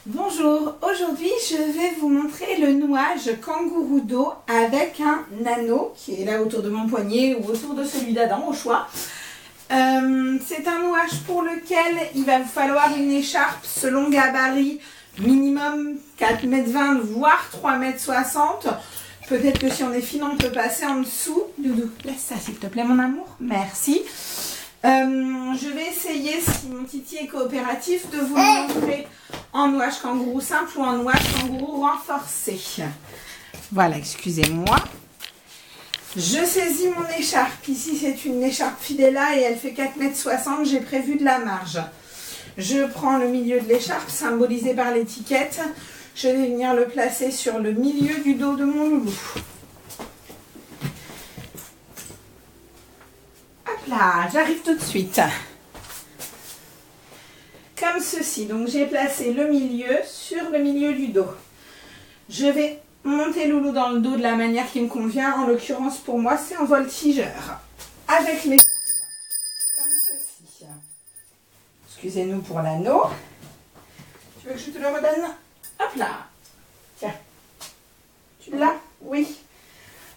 Bonjour, aujourd'hui je vais vous montrer le nouage kangourou dos avec un anneau qui est là autour de mon poignet ou autour de celui d'Adam au choix. C'est un nouage pour lequel il va vous falloir une écharpe selon gabarit minimum 4,20 m voire 3,60 m. Peut-être que si on est fine on peut passer en dessous. Doudou, laisse ça s'il te plaît mon amour, merci. Je vais essayer, si mon titi est coopératif, de vous le montrer en nouage kangourou simple ou en nouage kangourou renforcé. Voilà, excusez-moi. Je saisis mon écharpe. Ici, c'est une écharpe Fidela et elle fait 4,60 m. J'ai prévu de la marge. Je prends le milieu de l'écharpe, symbolisé par l'étiquette. Je vais venir le placer sur le milieu du dos de mon loulou. Là, j'arrive tout de suite. Comme ceci. Donc, j'ai placé le milieu sur le milieu du dos. Je vais monter loulou dans le dos de la manière qui me convient. En l'occurrence, pour moi, c'est en voltigeur. Avec mes comme ceci. Excusez-nous pour l'anneau. Tu veux que je te le redonne? Hop là. Tiens. Tu l'as? Oui.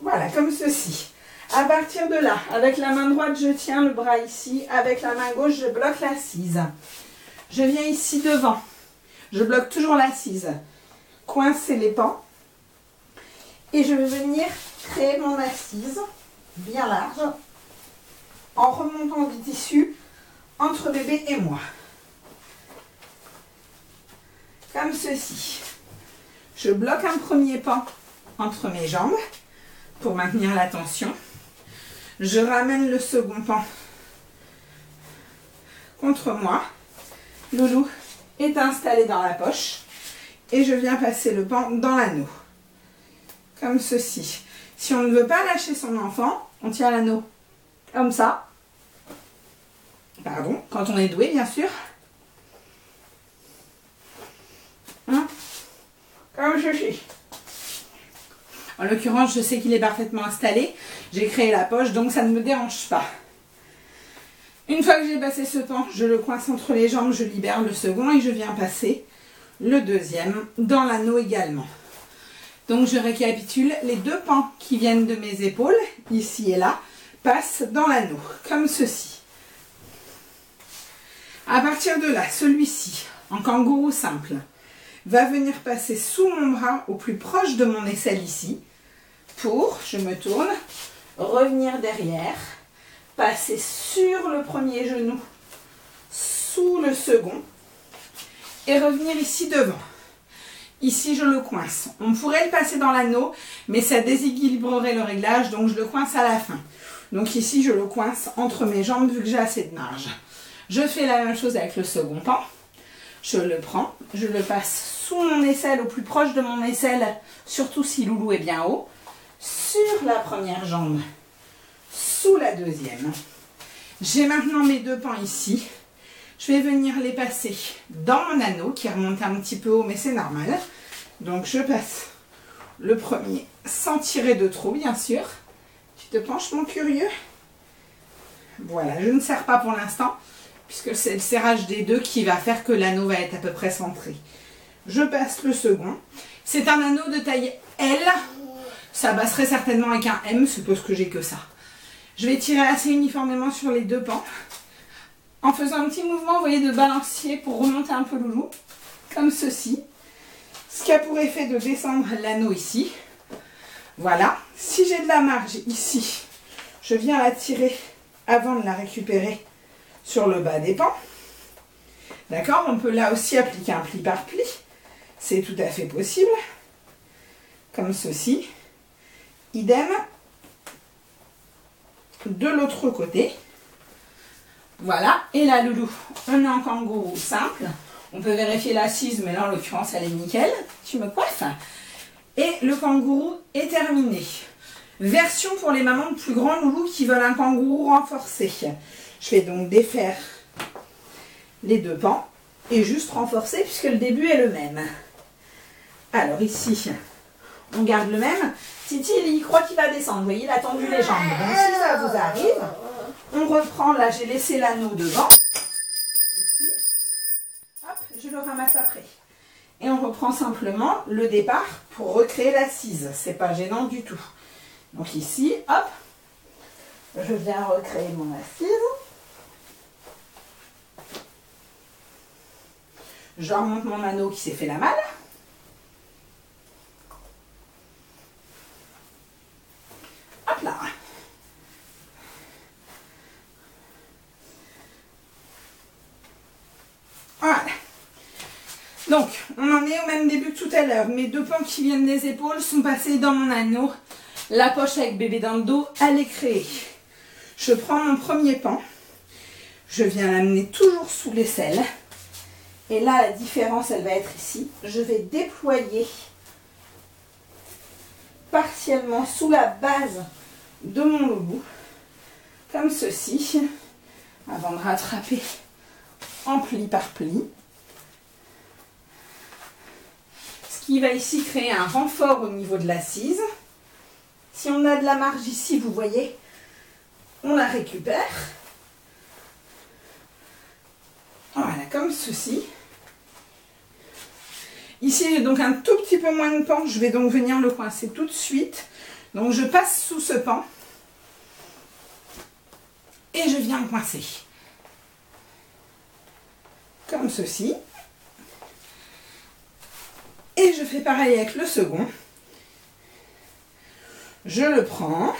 Voilà, comme ceci. À partir de là, avec la main droite, je tiens le bras ici. Avec la main gauche, je bloque l'assise. Je viens ici devant. Je bloque toujours l'assise. Coincer les pans. Et je vais venir créer mon assise bien large en remontant du tissu entre bébé et moi. Comme ceci. Je bloque un premier pan entre mes jambes pour maintenir la tension. Je ramène le second pan contre moi. Loulou est installé dans la poche. Et je viens passer le pan dans l'anneau. Comme ceci. Si on ne veut pas lâcher son enfant, on tient l'anneau comme ça. Pardon, quand on est doué, bien sûr. Hein? Comme ceci. En l'occurrence, je sais qu'il est parfaitement installé. J'ai créé la poche, donc ça ne me dérange pas. Une fois que j'ai passé ce pan, je le coince entre les jambes, je libère le second et je viens passer le deuxième dans l'anneau également. Donc je récapitule, les deux pans qui viennent de mes épaules, ici et là, passent dans l'anneau, comme ceci. À partir de là, celui-ci, en kangourou simple, va venir passer sous mon bras au plus proche de mon aisselle ici, pour, je me tourne, revenir derrière, passer sur le premier genou, sous le second, et revenir ici devant. Ici, je le coince. On pourrait le passer dans l'anneau, mais ça déséquilibrerait le réglage, donc je le coince à la fin. Donc ici, je le coince entre mes jambes, vu que j'ai assez de marge. Je fais la même chose avec le second pan. Je le prends, je le passe sous mon aisselle, au plus proche de mon aisselle, surtout si loulou est bien haut, sur la première jambe, sous la deuxième. J'ai maintenant mes deux pans ici. Je vais venir les passer dans mon anneau qui remonte un petit peu haut, mais c'est normal. Donc je passe le premier sans tirer de trop, bien sûr. Tu te penches, mon curieux? Voilà, je ne serre pas pour l'instant, puisque c'est le serrage des deux qui va faire que l'anneau va être à peu près centré. Je passe le second. C'est un anneau de taille L. Ça passerait certainement avec un M, suppose que j'ai que ça. Je vais tirer assez uniformément sur les deux pans, en faisant un petit mouvement, vous voyez, de balancier pour remonter un peu loulou, comme ceci. Ce qui a pour effet de descendre l'anneau ici. Voilà. Si j'ai de la marge ici, je viens la tirer avant de la récupérer sur le bas des pans. D'accord? On peut là aussi appliquer un pli par pli. C'est tout à fait possible. Comme ceci. Idem. De l'autre côté. Voilà. Et là, loulou, on est en kangourou simple. On peut vérifier l'assise, mais là, en l'occurrence, elle est nickel. Tu me coiffes. Et le kangourou est terminé. Version pour les mamans de plus grands loulous qui veulent un kangourou renforcé. Je vais donc défaire les deux pans et juste renforcer puisque le début est le même. Alors ici, on garde le même. Titi, il croit qu'il va descendre. Vous voyez, il a tendu les jambes. Donc si ça vous arrive, on reprend. Là, j'ai laissé l'anneau devant. Ici. Hop, je le ramasse après. Et on reprend simplement le départ pour recréer l'assise. C'est pas gênant du tout. Donc ici, hop, je viens recréer mon assise. Je remonte mon anneau qui s'est fait la malle. Hop là. Voilà. Donc, on en est au même début que tout à l'heure. Mes deux pans qui viennent des épaules sont passés dans mon anneau. La poche avec bébé dans le dos, elle est créée. Je prends mon premier pan. Je viens l'amener toujours sous l'aisselle. Et là, la différence, elle va être ici. Je vais déployer partiellement sous la base de mon logo, comme ceci, avant de rattraper en pli par pli. Ce qui va ici créer un renfort au niveau de l'assise. Si on a de la marge ici, vous voyez, on la récupère. Voilà, comme ceci. Ici, j'ai donc un tout petit peu moins de pan. Je vais donc venir le coincer tout de suite. Donc, je passe sous ce pan. Et je viens le coincer. Comme ceci. Et je fais pareil avec le second. Je le prends.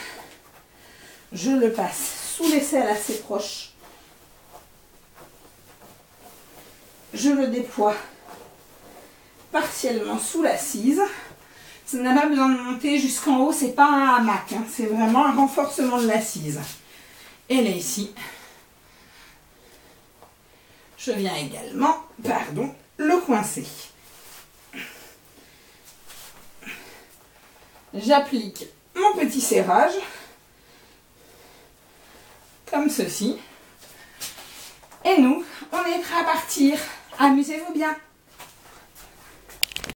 Je le passe sous l'aisselle assez proche. Je le déploie partiellement sous l'assise. Ça n'a pas besoin de monter jusqu'en haut, c'est pas un hamac, hein, c'est vraiment un renforcement de l'assise. Et là ici, je viens également, le coincer. J'applique mon petit serrage, comme ceci. Et nous, on est prêt à partir. Amusez-vous bien.